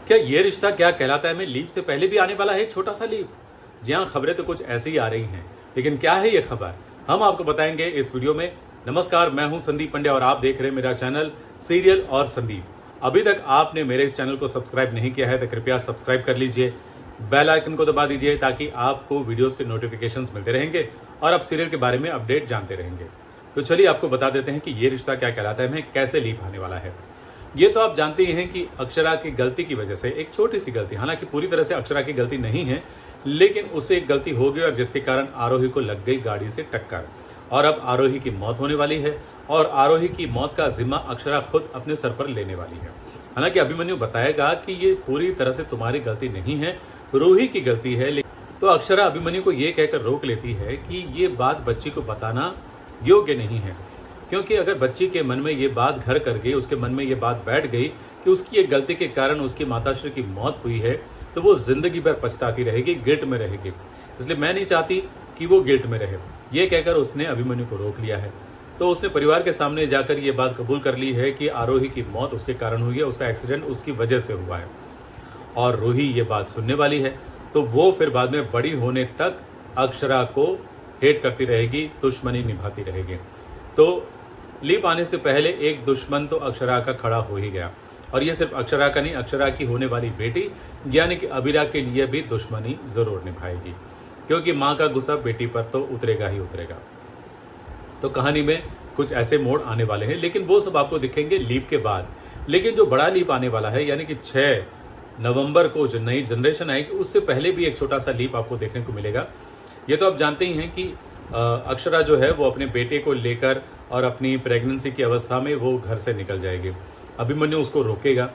क्या ये रिश्ता क्या कहलाता है में लीप से पहले भी आने वाला है एक छोटा सा लीप। जी हाँ, खबरें तो कुछ ऐसे ही आ रही हैं, लेकिन क्या है ये खबर हम आपको बताएंगे इस वीडियो में। नमस्कार, मैं हूं संदीप पंड्या और आप देख रहे हैं मेरा चैनल सीरियल और संदीप। अभी तक आपने मेरे इस चैनल को सब्सक्राइब नहीं किया है तो कृपया सब्सक्राइब कर लीजिए, बेल आइकन को दबा दीजिए ताकि आपको वीडियोस के नोटिफिकेशंस मिलते रहेंगे और आप सीरियल के बारे में अपडेट जानते रहेंगे। तो चलिए आपको बता देते हैं कि ये रिश्ता क्या कहलाता है, में कैसे लीप आने वाला है। ये तो आप जानते ही हैं कि अक्षरा की गलती की वजह से, एक छोटी सी गलती, हालांकि पूरी तरह से अक्षरा की गलती नहीं है, लेकिन उससे एक गलती हो गई और जिसके कारण आरोही को लग गई गाड़ी से टक्कर और अब आरोही की मौत होने वाली है और आरोही की मौत का जिम्मा अक्षरा खुद अपने सर पर लेने वाली है। हालांकि अभिमन्यु बताएगा कि ये पूरी तरह से तुम्हारी गलती नहीं है, रूही की गलती है। तो अक्षरा अभिमन्यु को ये कहकर रोक लेती है कि ये बात बच्ची को बताना योग्य नहीं है, क्योंकि अगर बच्ची के मन में ये बात घर कर गई, उसके मन में ये बात बैठ गई कि उसकी एक गलती के कारण उसकी माताश्री की मौत हुई है, तो वो जिंदगी भर पछताती रहेगी, गिल्ट में रहेगी। इसलिए मैं नहीं चाहती कि वो गिल्ट में रहे। ये कहकर उसने अभिमन्यु को रोक लिया है। तो उसने परिवार के सामने जाकर ये बात कबूल कर ली है कि आरोही की मौत उसके कारण हुई है, उसका एक्सीडेंट उसकी वजह से हुआ है और रूही ये बात सुनने वाली है। तो वो फिर बाद में बड़ी होने तक अक्षरा को हेट करती रहेगी, दुश्मनी निभाती रहेगी। तो लीप आने से पहले एक दुश्मन तो अक्षरा का खड़ा हो ही गया, और ये सिर्फ अक्षरा का नहीं, अक्षरा की होने वाली बेटी यानी कि अबीरा के लिए भी दुश्मनी जरूर निभाएगी, क्योंकि माँ का गुस्सा बेटी पर तो उतरेगा ही उतरेगा। तो कहानी में कुछ ऐसे मोड़ आने वाले हैं, लेकिन वो सब आपको दिखेंगे लीप के बाद। लेकिन जो बड़ा लीप आने वाला है, यानी कि 6 नवंबर को जो नई जनरेशन आएगी, उससे पहले भी एक छोटा सा लीप आपको देखने को मिलेगा। ये तो आप जानते ही हैं कि अक्षरा जो है वो अपने बेटे को लेकर और अपनी प्रेगनेंसी की अवस्था में वो घर से निकल जाएगी। अभिमन्यु उसको रोकेगा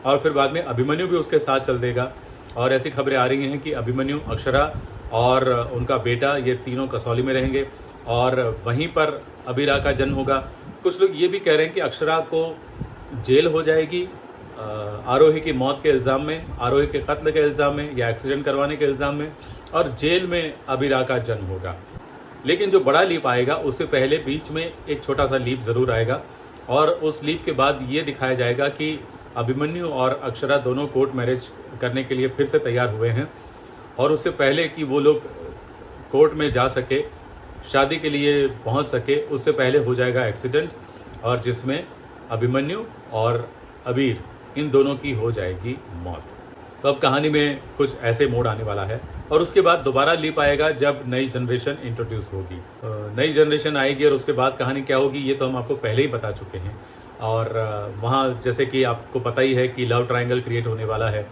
और फिर बाद में अभिमन्यु भी उसके साथ चल देगा। और ऐसी खबरें आ रही हैं कि अभिमन्यु, अक्षरा और उनका बेटा, ये तीनों कसौली में रहेंगे और वहीं पर अबीरा का जन्म होगा। कुछ लोग ये भी कह रहे हैं कि अक्षरा को जेल हो जाएगी आरोही की मौत के इल्ज़ाम में, आरोही के कत्ल के इल्ज़ाम में या एक्सीडेंट करवाने के इल्ज़ाम में, और जेल में अबीरा का जन्म होगा। लेकिन जो बड़ा लीप आएगा उससे पहले बीच में एक छोटा सा लीप ज़रूर आएगा और उस लीप के बाद ये दिखाया जाएगा कि अभिमन्यु और अक्षरा दोनों कोर्ट मैरिज करने के लिए फिर से तैयार हुए हैं। और उससे पहले कि वो लोग कोर्ट में जा सके, शादी के लिए पहुंच सके, उससे पहले हो जाएगा एक्सीडेंट, और जिसमें अभिमन्यु और अबीर, इन दोनों की हो जाएगी मौत। तो अब कहानी में कुछ ऐसे मोड़ आने वाला है और उसके बाद दोबारा लीप आएगा जब नई जनरेशन इंट्रोड्यूस होगी। नई जनरेशन आएगी और उसके बाद कहानी क्या होगी ये तो हम आपको पहले ही बता चुके हैं। और वहाँ जैसे कि आपको पता ही है कि लव ट्रायंगल क्रिएट होने वाला है।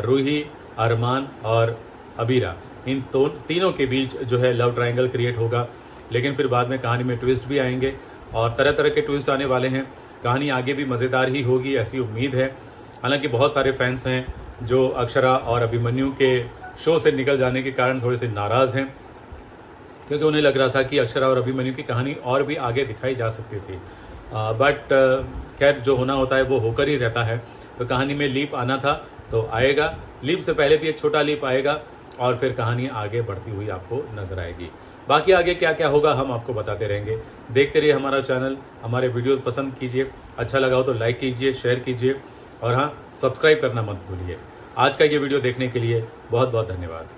रूही, अरमान और अबीरा, इन तीनों के बीच जो है लव ट्रायंगल क्रिएट होगा। लेकिन फिर बाद में कहानी में ट्विस्ट भी आएंगे और तरह तरह के ट्विस्ट आने वाले हैं। कहानी आगे भी मज़ेदार ही होगी, ऐसी उम्मीद है। हालांकि बहुत सारे फैंस हैं जो अक्षरा और अभिमन्यु के शो से निकल जाने के कारण थोड़े से नाराज़ हैं, क्योंकि उन्हें लग रहा था कि अक्षरा और अभिमन्यु की कहानी और भी आगे दिखाई जा सकती थी। बट खैर, जो होना होता है वो होकर ही रहता है। तो कहानी में लीप आना था तो आएगा, लीप से पहले भी एक छोटा लीप आएगा और फिर कहानी आगे बढ़ती हुई आपको नजर आएगी। बाकी आगे क्या क्या होगा हम आपको बताते रहेंगे। देखते रहिए हमारा चैनल, हमारे वीडियोस पसंद कीजिए, अच्छा लगा हो तो लाइक कीजिए, शेयर कीजिए और हाँ, सब्सक्राइब करना मत भूलिए। आज का ये वीडियो देखने के लिए बहुत बहुत धन्यवाद।